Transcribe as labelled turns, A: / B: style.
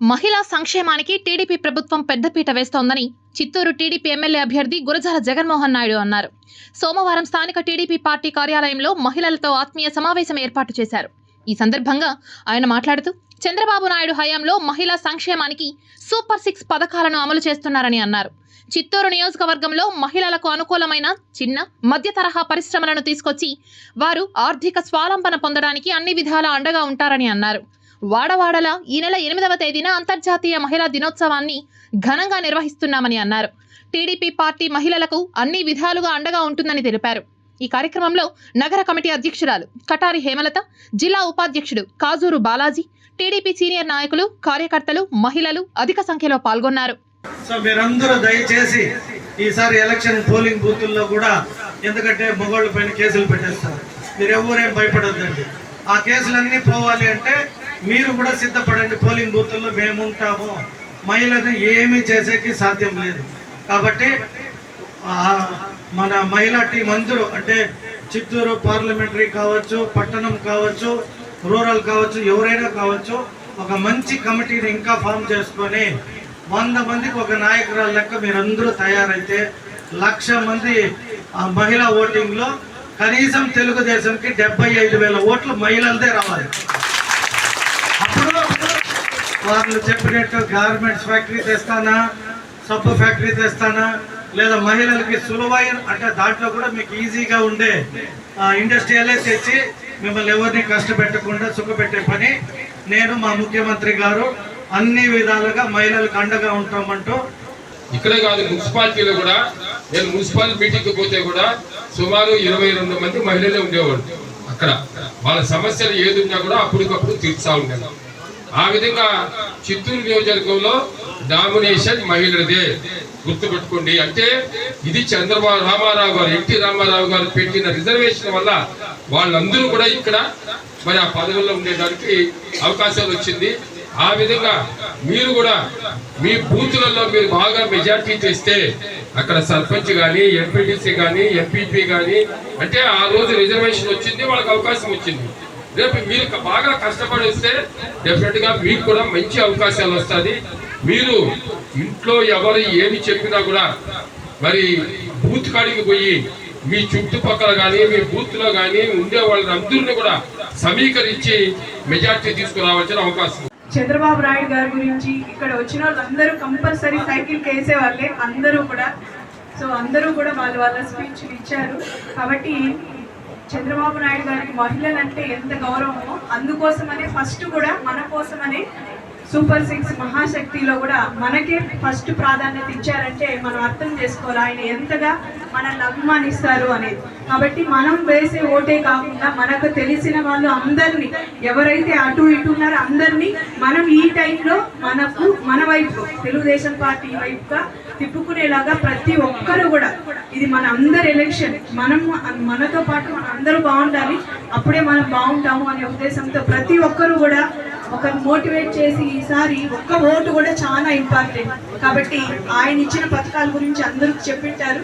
A: మహిళా సంక్షేమానికి టీడీపీ ప్రభుత్వం పెద్దపీట వేస్తోందని చిత్తూరు టీడీపీ ఎమ్మెల్యే అభ్యర్థి గురజాల జగన్మోహన్ నాయుడు అన్నారు. సోమవారం స్థానిక టీడీపీ పార్టీ కార్యాలయంలో మహిళలతో ఆత్మీయ సమావేశం ఏర్పాటు చేశారు. ఈ సందర్భంగా ఆయన మాట్లాడుతూ చంద్రబాబు నాయుడు హయాంలో మహిళా సంక్షేమానికి సూపర్ 6 పథకాలను అమలు చేస్తున్నారని అన్నారు. చిత్తూరు నియోజకవర్గంలో మహిళలకు అనుకూలమైన చిన్న మధ్య తరహా పరిశ్రమలను తీసుకొచ్చి వారు ఆర్థిక స్వావలంబన పొందడానికి అన్ని విధాలా అండగా ఉంటారని అన్నారు. వాడవాడలా ఈ నెల 8వ తేదీన అంతర్జాతీయ మహిళా దినోత్సవాన్ని ఘనంగా నిర్వహిస్తున్నామని అన్నారు. టీడీపీ పార్టీ మహిళలకు అన్ని విధాలుగా అండగా ఉంటుందని తెలిపారు. ఈ కార్యక్రమంలో నగర కమిటీ అధ్యక్షురాలు కటారి హేమలత, జిల్లా ఉపాధ్యక్షుడు కాజూరు బాలాజీ, టీడీపీ సీనియర్ నాయకులు, కార్యకర్తలు, మహిళలు అధిక సంఖ్యలో పాల్గొన్నారు.
B: సో మీరందరూ దయచేసి ఈసారి ఎలక్షన్ పోలింగ్ బూతుల్లో కూడా, ఎందుకంటే మొగోళ్ళ పైన కేసులు పెట్టేస్తారు, మీరు ఎవరేం భయపడొద్దండి. ఆ కేసులన్నీ పోవాలి అంటే మీరు కూడా సిద్ధపడండి. పోలింగ్ బూతుల్లో మేము ఉంటాము. మహిళను ఏమీ చేసేకి సాధ్యం లేదు. కాబట్టి మన మహిళా టీం అందరూ, అంటే చిత్తూరు పార్లమెంటరీ కావచ్చు, పట్టణం కావచ్చు, రూరల్ కావచ్చు, ఎవరైనా కావచ్చు, ఒక మంచి కమిటీని ఇంకా ఫామ్ చేసుకొని 100 మందికి ఒక నాయకురాలు లెక్క మీరందరూ తయారైతే 1,00,000 మంది మహిళా ఓటింగ్లో కనీసం తెలుగుదేశంకి 75,000 ఓట్లు మహిళలదే రావాలి. అప్పుడు వాళ్ళు చెప్పినట్టు గార్మెంట్స్ ఫ్యాక్టరీ తెస్తానా, సబ్బు ఫ్యాక్టరీ తెస్తానా, లేదా మహిళలకి సులువైన, అంటే దాంట్లో కూడా మీకు ఈజీగా ఉండే ఇండస్ట్రియలే తెచ్చి మిమ్మల్ని ఎవరిని కష్టపెట్టకుండా సుఖపెట్టే పని నేను, మా ముఖ్యమంత్రి గారు అన్ని విధాలుగా మహిళలకు అండగా ఉంటామంటూ.
C: ఇక్కడే కాదు, మున్సిపాలిటీలో కూడా నేను మున్సిపల్ మీటింగ్కి పోతే కూడా సుమారు 22 మంది మహిళలే ఉండేవాళ్ళు. అక్కడ వాళ్ళ సమస్యలు ఏది ఉన్నా కూడా అప్పటికప్పుడు తీర్చా ఉండేది. ఆ విధంగా చిత్తూరు నియోజకవర్గంలో డామినేషన్ మహిళలదే, గుర్తుపెట్టుకోండి. అంటే ఇది చంద్రబాబు రామారావు గారు, ఎన్టీ రామారావు గారు పెట్టిన రిజర్వేషన్ వల్ల వాళ్ళందరూ కూడా ఇక్కడ మరి ఆ పదవుల్లో ఉండేదానికి అవకాశాలు వచ్చింది. ఆ విధంగా మీరు కూడా మీ బూతులలో మీరు బాగా మెజార్టీ చేస్తే అక్కడ సర్పంచ్ కానీ, ఎంపీటీసీ కానీ, ఎంపీపీ కానీ, అంటే ఆ రోజు రిజర్వేషన్ వచ్చింది, వాళ్ళకి అవకాశం వచ్చింది. రేపు మీరు బాగా కష్టపడి వస్తే డెఫినెట్ గా మీకు కూడా మంచి అవకాశాలు వస్తుంది. మీరు ఇంట్లో ఎవరు ఏమి చెప్పినా కూడా మరి బూత్ కాడికి పోయి మీ చుట్టుపక్కల కానీ, మీ బూత్ లో కానీ ఉండే వాళ్ళందరినీ కూడా సమీకరించి మెజార్టీ తీసుకురావాల్సిన అవకాశం.
D: చంద్రబాబు నాయుడు గారి గురించి ఇక్కడ వచ్చిన వాళ్ళందరూ కంపల్సరీ సైకిల్ కేసే వాళ్ళే అందరూ కూడా. సో అందరూ కూడా వాళ్ళ స్పీచ్ ఇచ్చారు. కాబట్టి చంద్రబాబు నాయుడు గారికి మహిళలంటే ఎంత గౌరవమో, అందుకోసమనే ఫస్ట్ కూడా మన కోసమనే సూపర్ 6 మహాశక్తిలో కూడా మనకే ఫస్ట్ ప్రాధాన్యత ఇచ్చారంటే మనం అర్థం చేసుకోవాలి ఆయన ఎంతగా మనల్ని అభిమానిస్తారు అనేది. కాబట్టి మనం వేసే ఓటే కాకుండా మనకు తెలిసిన వాళ్ళు అందరినీ, ఎవరైతే అటు ఇటు ఉన్నారో అందరినీ మనం ఈ టైంలో మన వైపు, తెలుగుదేశం పార్టీ వైపుగా తిప్పుకునేలాగా ప్రతి ఒక్కరు కూడా, ఇది మన అందరి ఎలక్షన్, మనతో పాటు మన అందరూ బాగుండాలి, అప్పుడే మనం బాగుంటాము అనే ఉద్దేశంతో ప్రతి ఒక్కరు కూడా ఒకరు మోటివేట్ చేసి, ఈసారి ఒక్క ఓటు కూడా చాలా ఇంపార్టెంట్. కాబట్టి ఆయన ఇచ్చిన పథకాల గురించి అందరూ చెప్పింటారు.